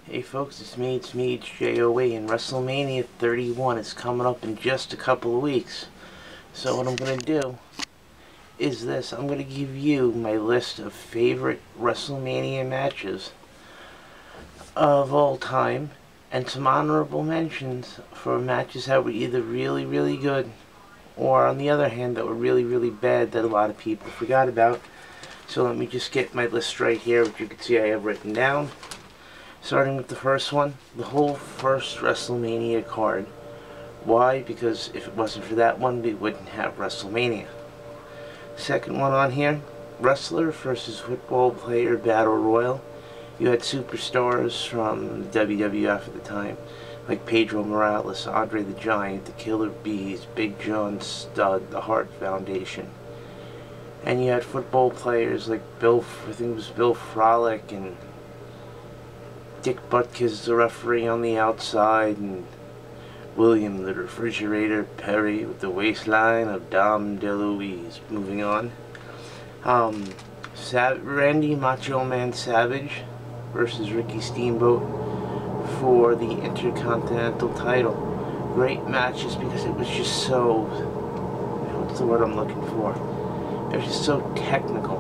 Hey folks, it's me, it's JOA, and WrestleMania 31 is coming up in just a couple of weeks. So what I'm going to do is this. I'm going to give you my list of favorite WrestleMania matches of all time, and some honorable mentions for matches that were either really, really good, or on the other hand, that were really, really bad that a lot of people forgot about. So let me just get my list right here, which you can see I have written down. Starting with the first one, the whole first WrestleMania card. Why? Because if it wasn't for that one, we wouldn't have WrestleMania. Second one on here, wrestler versus football player battle royal. You had superstars from the WWF at the time, like Pedro Morales, Andre the Giant, the Killer Bees, Big John Studd, the Hart Foundation. And you had football players like I think it was Bill Frolic and Dick Butkus, the referee on the outside, and William the Refrigerator Perry with the waistline of Dom DeLuise. Moving on. Randy Macho Man Savage versus Ricky Steamboat for the Intercontinental title. Great matches because it was just so, what's the word I'm looking for? It was just so technical.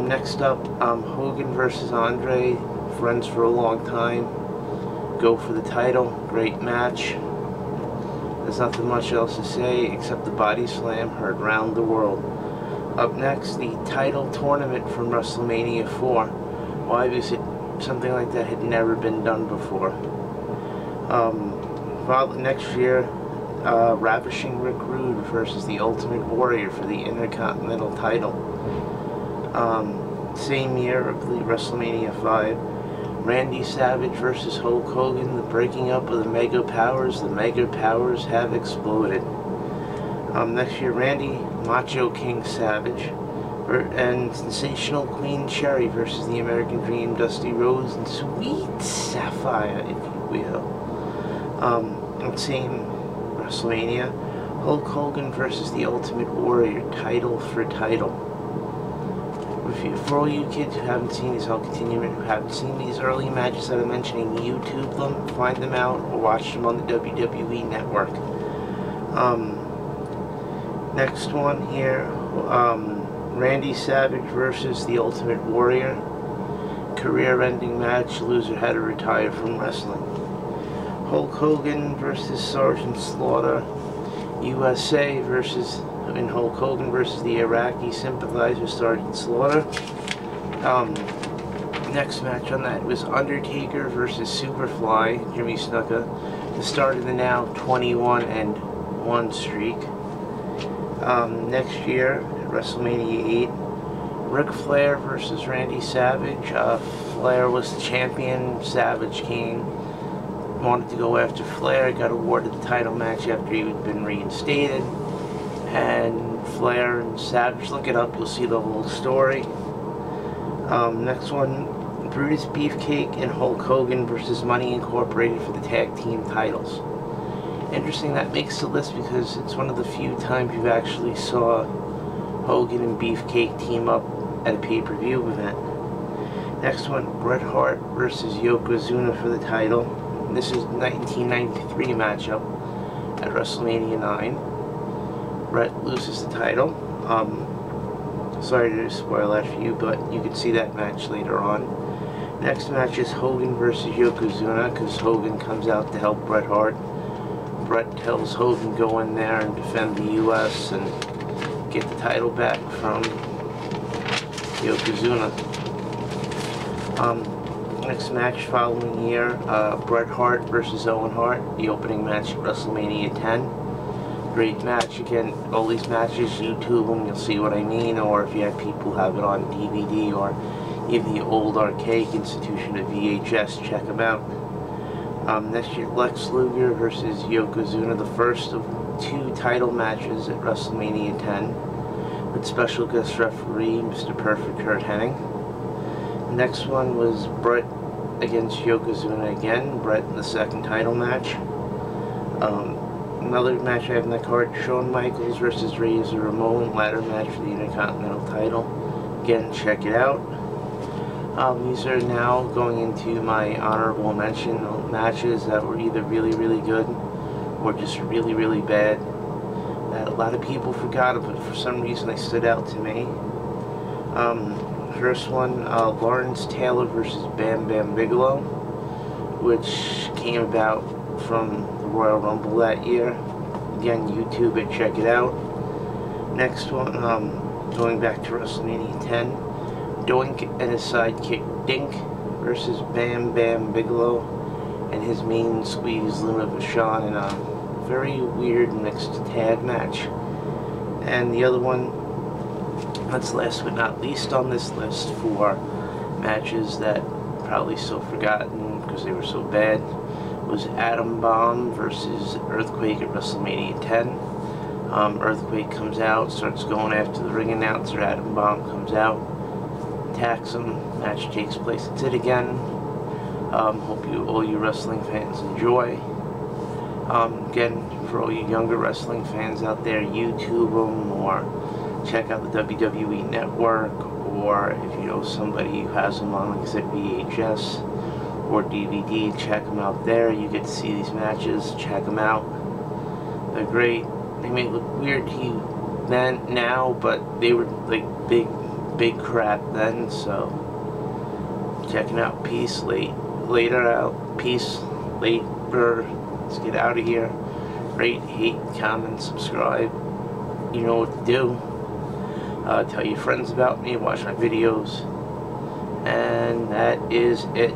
Next up, Hogan versus Andre. Friends for a long time. Go for the title. Great match. There's nothing much else to say except the body slam heard round the world. Up next, the title tournament from WrestleMania 4. Why? Because something like that had never been done before. Next year, Ravishing Rick Rude versus the Ultimate Warrior for the Intercontinental title. Same year, I believe, WrestleMania 5. Randy Savage versus Hulk Hogan, the breaking up of the Mega Powers. The Mega Powers have exploded. Next year, Randy Macho King Savage and Sensational Queen Cherry versus the American Dream, Dusty Rhodes and Sweet Sapphire, if you will. Same WrestleMania, Hulk Hogan versus the Ultimate Warrior, title for title. For all you kids who haven't seen these, I'll continue, who haven't seen these early matches that I'm mentioning, YouTube them, find them out, or watch them on the WWE Network. Next one here, Randy Savage versus the Ultimate Warrior. Career-ending match, loser had to retire from wrestling. Hulk Hogan versus Sergeant Slaughter. USA versus Hulk Hogan versus the Iraqi sympathizer Sergeant Slaughter. Next match on that was Undertaker versus Superfly Jimmy Snuka, the start of the now 21-1 streak. Next year, WrestleMania 8, Ric Flair versus Randy Savage. Flair was the champion. Savage wanted to go after Flair, got awarded the title match after he had been reinstated. And Flair and Savage, look it up, you'll see the whole story. Next one, Brutus Beefcake and Hulk Hogan versus Money Incorporated for the tag team titles. Interesting that makes the list because it's one of the few times you actually saw Hogan and Beefcake team up at a pay-per-view event. Next one, Bret Hart versus Yokozuna for the title. This is the 1993 matchup at WrestleMania 9. Bret loses the title. Sorry to spoil that for you, but you can see that match later on. Next match is Hogan versus Yokozuna, because Hogan comes out to help Bret Hart. Bret tells Hogan go in there and defend the U.S. and get the title back from Yokozuna. Next match following year, Bret Hart versus Owen Hart, the opening match at WrestleMania 10. Great match. Again, all these matches, YouTube them, you'll see what I mean, or if you have people have it on DVD or even the old archaic institution of VHS, check them out. Next year, Lex Luger versus Yokozuna, the first of 2 title matches at WrestleMania 10, with special guest referee Mr. Perfect Kurt Hennig. The next one was Bret against Yokozuna again, Bret in the second title match. Another match I have in the card, Shawn Michaels versus Razor Ramon, ladder match for the Intercontinental title. Again, check it out. These are now going into my honorable mention matches that were either really, really good or just really, really bad. That a lot of people forgot, but for some reason they stood out to me. First one, Lawrence Taylor versus Bam Bam Bigelow, which came about from the Royal Rumble that year. Again, YouTube it, check it out. Next one, going back to WrestleMania 10, Doink and his sidekick Dink versus Bam Bam Bigelow and his main squeeze Luna Vachon in a very weird mixed tag match. And the other one, that's last but not least on this list for matches that probably so forgotten because they were so bad, was Atom Bomb versus Earthquake at WrestleMania 10. Earthquake comes out, starts going after the ring announcer. Atom Bomb comes out, attacks him. Match takes place. It's it again. Hope all you wrestling fans enjoy. Again, for all you younger wrestling fans out there, YouTube them or check out the WWE Network, or if you know somebody who has them on, like I said, VHS or DVD, check them out there. You get to see these matches. Check them out. They're great. They may look weird to you then, now, but they were like big crap then. So checking out. Peace. Later out. Peace. Later. Let's get out of here. Rate, hate, comment, subscribe. You know what to do. Tell your friends about me. Watch my videos. And that is it.